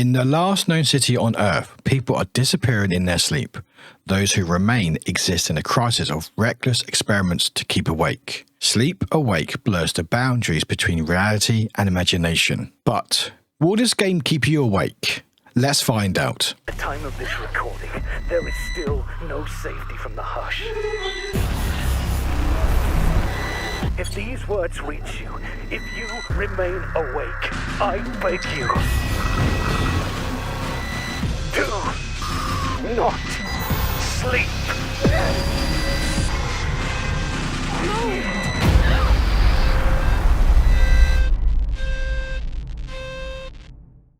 In the last known city on Earth, people are disappearing in their sleep. Those who remain exist in a crisis of reckless experiments to keep awake. Sleep Awake blurs the boundaries between reality and imagination. But will this game keep you awake? Let's find out. At the time of this recording, there is still no safety from the hush. If these words reach you, if you remain awake, I beg you, do not sleep.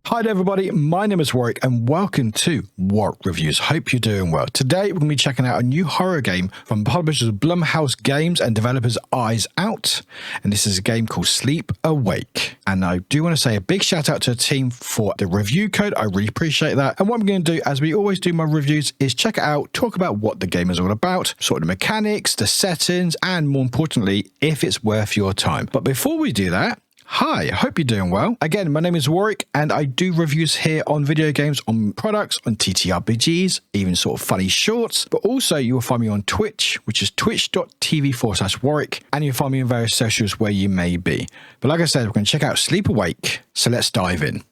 Hi there everybody, my name is Warwick and welcome to Warwick Reviews. Hope you're doing well. Today we're going to be checking out a new horror game from publishers Blumhouse Games and developers Eyes Out. And this is a game called Sleep Awake. And I do want to say a big shout out to the team for the review code. I really appreciate that. And what I'm going to do, as we always do my reviews, is check it out, talk about what the game is all about, sort of the mechanics, the settings, and more importantly, if it's worth your time. But before we do that, hi, I hope you're doing well. Again, my name is Warwick and I do reviews here on video games, on products, on TTRPGs, even sort of funny shorts. But also you will find me on Twitch, which is twitch.tv/Warwick. And you'll find me on various socials where you may be. But like I said, we're going to check out Sleep Awake. So let's dive in.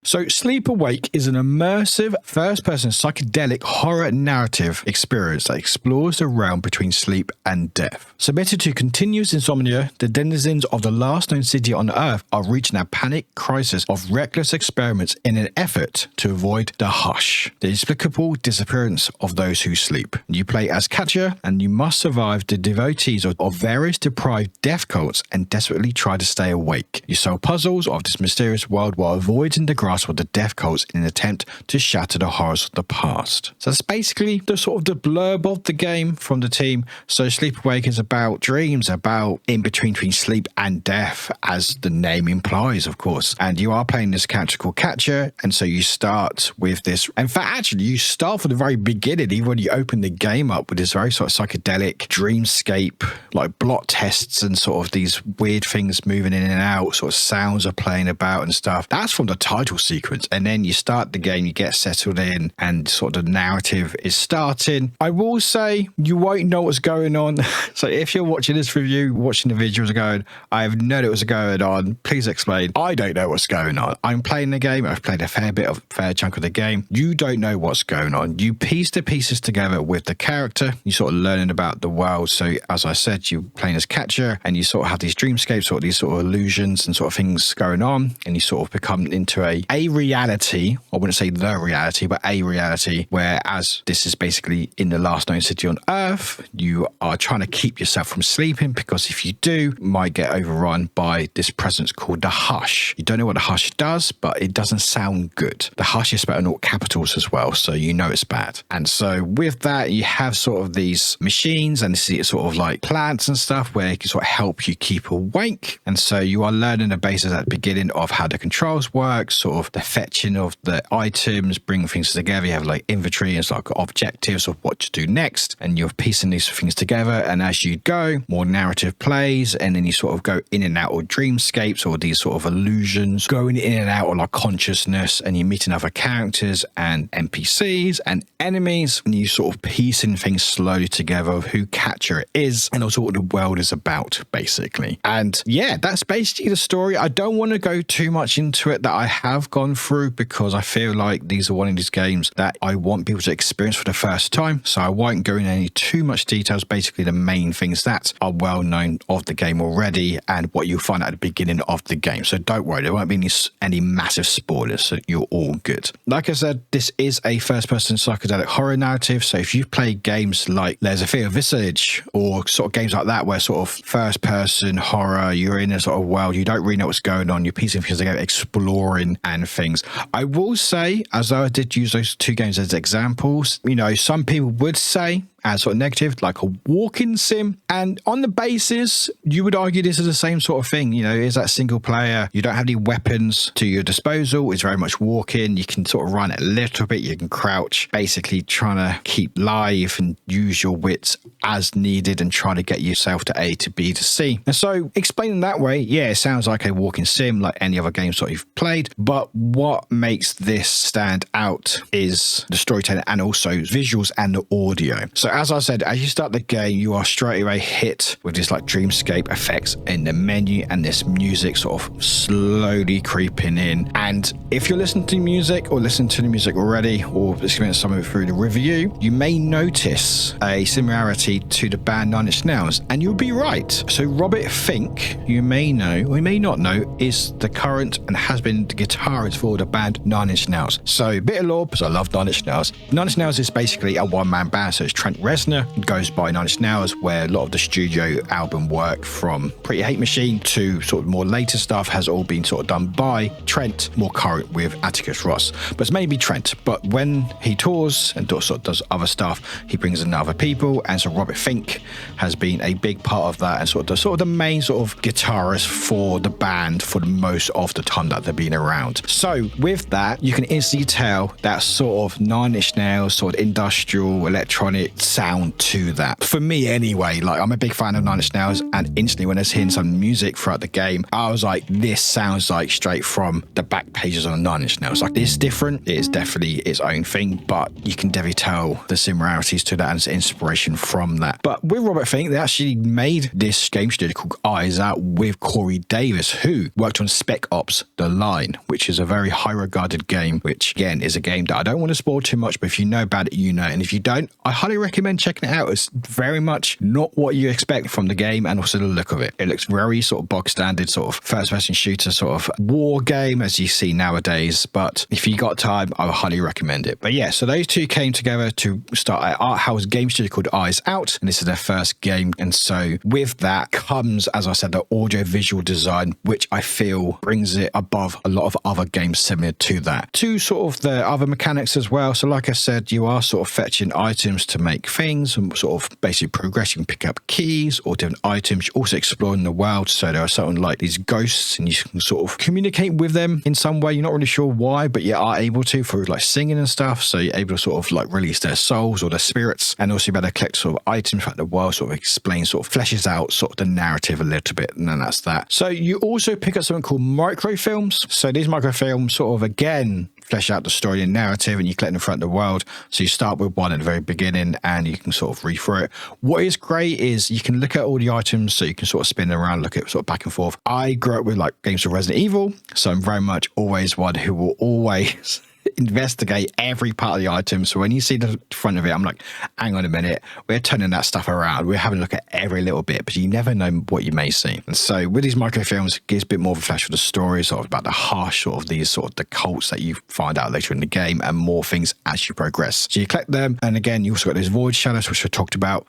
So Sleep Awake is an immersive first-person psychedelic horror narrative experience that explores the realm between sleep and death. Submitted to continuous insomnia, the denizens of the last known city on Earth are reaching a panic crisis of reckless experiments in an effort to avoid the hush, the inexplicable disappearance of those who sleep. You play as Katja and you must survive the devotees of various depraved death cults and desperately try to stay awake. You solve puzzles of this mysterious world while avoiding the grasp of the death cults in an attempt to shatter the horrors of the past. So that's basically the sort of the blurb of the game from the team. So Sleep Awake is about dreams, about in between sleep and death, as the name implies, of course. And you are playing this character called Katja, and so you start with this. In fact, actually, you start from the very beginning, even when you open the game up, with this very sort of psychedelic dreamscape, like blot tests and sort of these weird things moving in and out, sort of sounds are playing about and stuff. That's from the title sequence, and then you start the game, you get settled in, and sort of the narrative is starting. I will say you won't know what's going on. So if you're watching this review, watching the visuals going, I have no idea what's going on, please explain. I don't know what's going on. I'm playing the game. I've played a fair chunk of the game. You don't know what's going on. You piece the pieces together with the character. You sort of learning about the world. So as I said, you're playing as Katja, and you sort of have these dreamscapes, sort of these sort of illusions and sort of things going on, and you sort of become into a reality. I wouldn't say the reality, but a reality, whereas this is basically in the last known city on Earth. You are trying to keep yourself from sleeping, because if you do, you might get overrun by this presence called the hush. You don't know what the hush does, but it doesn't sound good. The hush is spelled in all capitals as well, so you know it's bad. And so with that, you have sort of these machines and this is sort of like plants and stuff where it can sort of help you keep awake. And so you are learning the basis at the beginning of how the controls work, sort of the fetching of the items, bringing things together. You have like inventory and it's like objectives of what to do next, and you're piecing these things together. And as you go, more narrative plays, and then you sort of go in and out of dreamscapes or these sort of illusions, going in and out of like consciousness, and you're meeting other characters and NPCs and enemies, and you sort of piecing things slowly together of who Katja is and also what the world is about, basically. And yeah, that's basically the story. I don't want to go too much into it that I have gone through, because I feel like these are one of these games that I want people to experience for the first time. So I won't go into any too much details. Basically, the main things that are well known of the game already and what you'll find at the beginning of the game. So don't worry, there won't be any massive spoilers, so you're all good. Like I said, this is a first-person psychedelic horror narrative. So if you've played games like There's a Fear Visage or sort of games like that, where sort of first-person horror, you're in a sort of world, you don't really know what's going on, you're piecing things together, exploring and things. I will say, as though I did use those two games as examples, you know, some people would say as sort of negative, like a walking sim. And on the basis, you would argue this is the same sort of thing. You know, is that single player? You don't have any weapons to your disposal. It's very much walking. You can sort of run it a little bit. You can crouch, basically trying to keep live and use your wits as needed and try to get yourself to A to B to C. And so explaining that way, yeah, it sounds like a walking sim like any other game sort you've played. But what makes this stand out is the storytelling and also visuals and the audio. So as I said, as you start the game, you are straight away hit with this like dreamscape effects in the menu and this music sort of slowly creeping in. And if you're listening to music or listening to the music already or experienced some of it through the review, you may notice a similarity to the band Nine Inch Nails, and you'll be right. So Robin Finck, you may know or you may not know, is the current and has been the guitarist for the band Nine Inch Nails. So a bit of lore, because I love Nine Inch Nails. Nine Inch Nails is basically a one-man band, so it's Trent Reznor goes by Nine Inch Nails, where a lot of the studio album work from Pretty Hate Machine to sort of more later stuff has all been sort of done by Trent, more current with Atticus Ross. But it's mainly Trent. But when he tours and sort of does other stuff, he brings in other people, and so Robin Finck has been a big part of that and sort of the main sort of guitarist for the band for the most of the time that they've been around. So with that, you can instantly tell that sort of Nine Inch Nails sort of industrial electronic sound to that. For me anyway, like I'm a big fan of Nine Inch Nails, and instantly when I was hearing some music throughout the game, I was like, this sounds like straight from the back pages on Nine Inch Nails. Like it's different, it's definitely its own thing, but you can definitely tell the similarities to that and its inspiration from that. But with Robin Finck, they actually made this game studio called Eyes Out with Cory Davis, who worked on Spec Ops The Line, which is a very high regarded game, which again is a game that I don't want to spoil too much, but if you know about it, you know. And if you don't, I highly recommend checking it out. It's very much not what you expect from the game and also the look of it. It looks very sort of bog standard, sort of first person shooter, sort of war game as you see nowadays. But if you got time, I would highly recommend it. But yeah, so those two came together to start an art house game studio called Eyes Out, and this is their first game. And so with that comes, as I said, the audio visual design, which I feel brings it above a lot of other games similar to that. To sort of the other mechanics as well. So like I said, you are sort of fetching items to make things and sort of basically progressing, pick up keys or different items. You're also exploring the world. So there are something like these ghosts and you can sort of communicate with them in some way. You're not really sure why, but you are able to through like singing and stuff. So you're able to sort of like release their souls or their spirits, and also you're able to collect sort of items throughout the world, sort of explains, sort of fleshes out sort of the narrative a little bit, and then that's that. So you also pick up something called microfilms. So these microfilms sort of again flesh out the story and narrative, and you collect them throughout the world. So you start with one at the very beginning and you can sort of read through it. What is great is you can look at all the items, so you can sort of spin around, look at sort of back and forth. I grew up with like games of Resident Evil, so I'm very much always one who will always investigate every part of the item. So when you see the front of it, I'm like, hang on a minute, we're turning that stuff around, we're having a look at every little bit, but you never know what you may see. And so with these microfilms, it gives a bit more of a flash of the story, sort of about the harsh sort of these sort of the cults that you find out later in the game, and more things as you progress. So you collect them, and again you also got those void shadows which I talked about.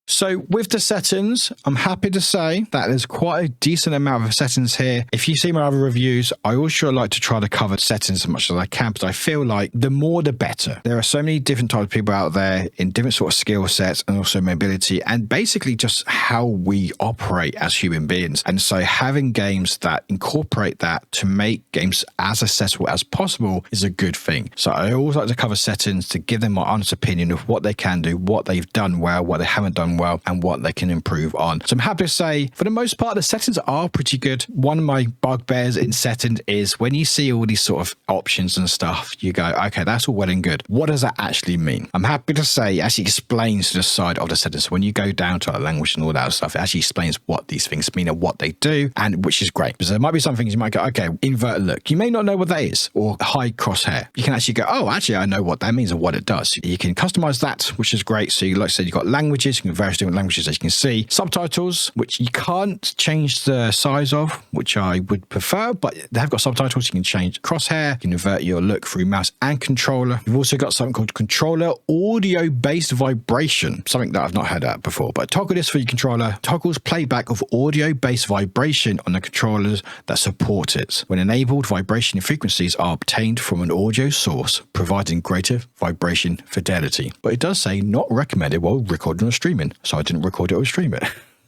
So with the settings, I'm happy to say that there's quite a decent amount of settings here. If you see my other reviews, I also like to try to cover settings as much as I can, because I feel like the more the better. There are so many different types of people out there in different sort of skill sets and also mobility, and basically just how we operate as human beings. And so having games that incorporate that to make games as accessible as possible is a good thing. So I always like to cover settings to give them my honest opinion of what they can do, what they've done well, what they haven't done well, and what they can improve on. So I'm happy to say, for the most part, the settings are pretty good. One of my bugbears in settings is when you see all these sort of options and stuff, you go, okay, that's all well and good. What does that actually mean? I'm happy to say it actually explains to the side of the settings. So when you go down to our language and all that stuff, it actually explains what these things mean and what they do, and which is great. Because there might be some things you might go, okay, inverted look. You may not know what that is, or hide crosshair. You can actually go, oh, actually, I know what that means and what it does. You can customize that, which is great. So like I said, you've got languages, you can various different languages, as you can see. Subtitles, which you can't change the size of, which I would prefer, but they have got subtitles. You can change crosshair, you can invert your look through mouse and controller. You've also got something called controller audio-based vibration, something that I've not heard of before, but toggle this for your controller. Toggles playback of audio-based vibration on the controllers that support it. When enabled, vibration frequencies are obtained from an audio source, providing greater vibration fidelity. But it does say not recommended while recording or streaming, so I didn't record it or stream it.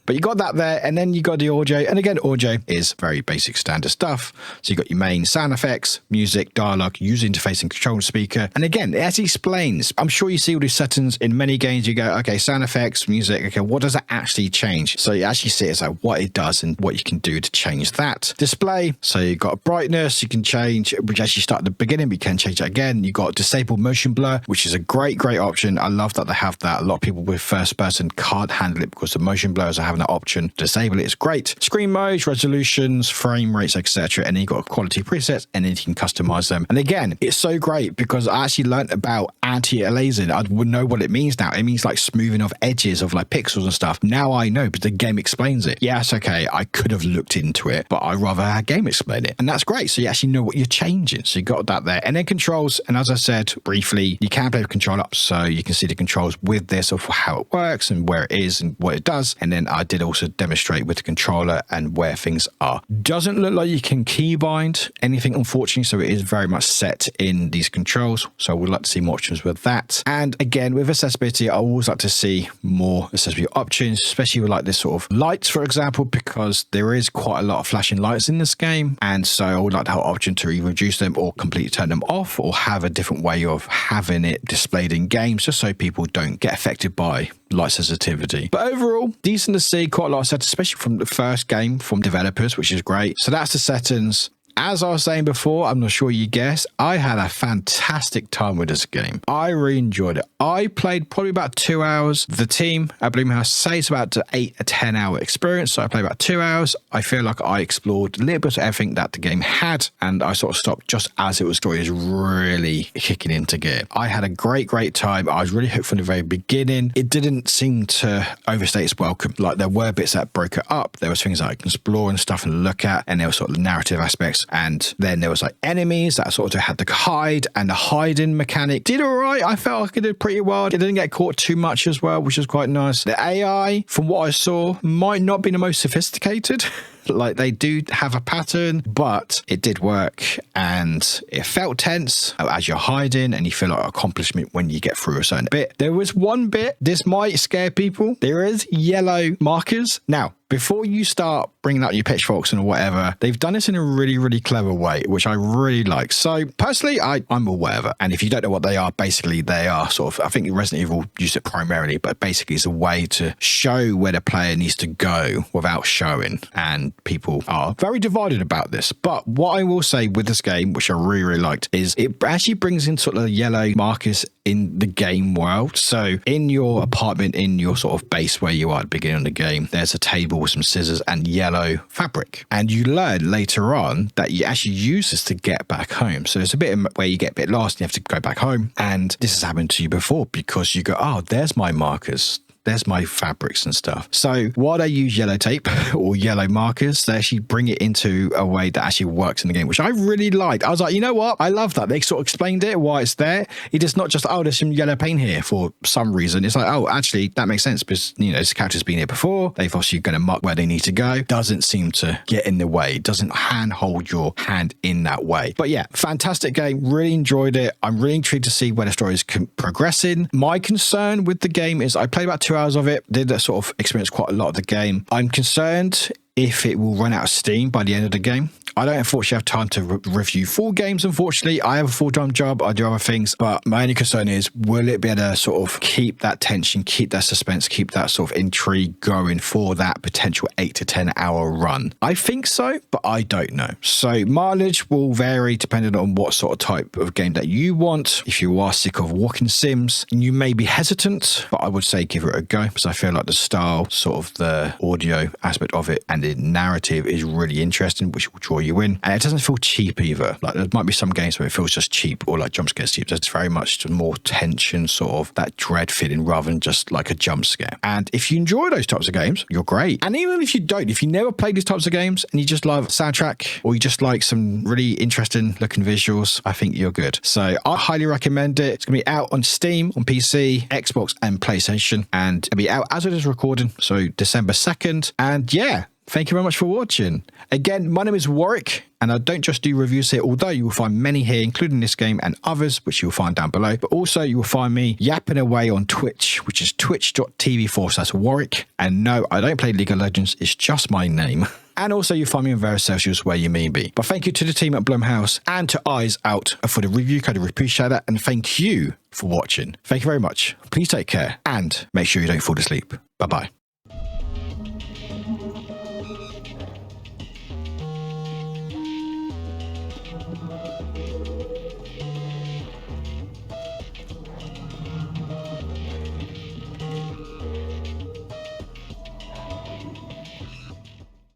But you got that there, and then you got the audio. And again, audio is very basic standard stuff. So you got your main sound effects, music, dialogue, user interface and control speaker. And again, it actually explains. I'm sure you see all these settings in many games. You go, okay, sound effects, music. Okay, what does that actually change? So you actually see it's like what it does and what you can do to change that. Display. So you've got brightness, you can change, which actually start at the beginning, but you can change it again. You got disable motion blur, which is a great option. I love that they have that. A lot of people with first person can't handle it because the motion blurs are having that option to disable it. It's great. Screen modes, resolutions, frame rates, etc. And then you've got quality presets, and then you can customize them. And again, it's so great because I actually learned about anti-aliasing. I would know what it means now. It means like smoothing of edges of like pixels and stuff. Now I know, but the game explains it. Yes, okay, I could have looked into it, but I'd rather have a game explain it. And that's great. So you actually know what you're changing. So you got that there. And then controls. And as I said briefly, you can play with control up, so you can see the controls with this of how it works and where it is and what it does. And then I did also demonstrate with the controller and where things are. Doesn't look like you can keybind anything, unfortunately, so it is very much set in these controls. So we'd like to see more options with that. And again, with accessibility, I always like to see more accessibility options, especially with like this sort of lights, for example, because there is quite a lot of flashing lights in this game. And so I would like to have an option to either reduce them or completely turn them off, or have a different way of having it displayed in games, just so people don't get affected by light sensitivity. But overall, decent to see, quite a lot of settings, especially from the first game from developers, which is great. So that's the settings. As I was saying before, I'm not sure you guessed, I had a fantastic time with this game. I really enjoyed it. I played probably about 2 hours. The team at Blumhouse say it's about an 8 or 10 hour experience. So I played about 2 hours. I feel like I explored a little bit of everything that the game had, and I sort of stopped just as it was really kicking into gear. I had a great time. I was really hooked from the very beginning. It didn't seem to overstay its welcome. Like there were bits that broke it up. There was things that I can explore and stuff and look at, and there were sort of narrative aspects. And then there was like enemies that sort of had to hide, and the hiding mechanic did all right. I felt like it did pretty well. It didn't get caught too much as well, which was quite nice. The AI, from what I saw, might not be the most sophisticated. Like they do have a pattern, but it did work, and it felt tense as you're hiding, and you feel like accomplishment when you get through a certain bit. There was one bit, this might scare people. There is yellow markers. Now, before you start bringing out your pitchforks and whatever, they've done this in a really clever way, which I really like. So personally, I'm a whatever. And if you don't know what they are, basically they are sort of, I think Resident Evil used it primarily, but basically it's a way to show where the player needs to go without showing. And people are very divided about this. But what I will say with this game, which I really liked, is it actually brings in sort of the yellow markers in the game world. So in your apartment, in your sort of base where you are at the beginning of the game, there's a table with some scissors and yellow fabric. And you learn later on that you actually use this to get back home. So there's a bit where you get a bit lost and you have to go back home. And this has happened to you before because you go, oh, there's my markers. There's my fabrics and stuff. So while they use yellow tape or yellow markers, they actually bring it into a way that actually works in the game, which I really liked. I was like, you know what? I love that. They sort of explained it, why it's there. It is not just, oh, there's some yellow paint here for some reason. It's like, oh, actually, that makes sense because, you know, this character's been here before. They've obviously going to mark where they need to go. Doesn't seem to get in the way. It doesn't handhold your hand in that way. But yeah, fantastic game. Really enjoyed it. I'm really intrigued to see where the story is progressing. My concern with the game is I played about 2 hours of it, did sort of experience quite a lot of the game. I'm concerned if it will run out of steam by the end of the game. I don't unfortunately have time to review full games, unfortunately. I have a full-time job, I do other things, but my only concern is, will it be able to sort of keep that tension, keep that suspense, keep that sort of intrigue going for that potential 8 to 10 hour run? I think so, but I don't know. So mileage will vary depending on what sort of type of game that you want. If you are sick of walking sims, you may be hesitant, but I would say give it a go because I feel like the style, sort of the audio aspect of it, and the narrative is really interesting, which will draw you in. And it doesn't feel cheap either. Like there might be some games where it feels just cheap or like jump scares cheap. There's very much more tension, sort of that dread feeling rather than just like a jump scare. And if you enjoy those types of games, you're great. And even if you don't, if you never played these types of games and you just love soundtrack or you just like some really interesting looking visuals, I think you're good. So I highly recommend it. It's going to be out on Steam, on PC, Xbox and PlayStation, and it'll be out as it is recording, so December 2nd. And yeah, thank you very much for watching. Again, my name is Warwick, and I don't just do reviews here, although you will find many here, including this game and others, which you'll find down below. But also you will find me yapping away on Twitch, which is twitch.tv/Warwick. And no, I don't play League of Legends. It's just my name. And also you find me on various socials where you may be. But thank you to the team at Blumhouse and to Eyes Out for the review code. I appreciate that. And thank you for watching. Thank you very much. Please take care and make sure you don't fall asleep. Bye-bye.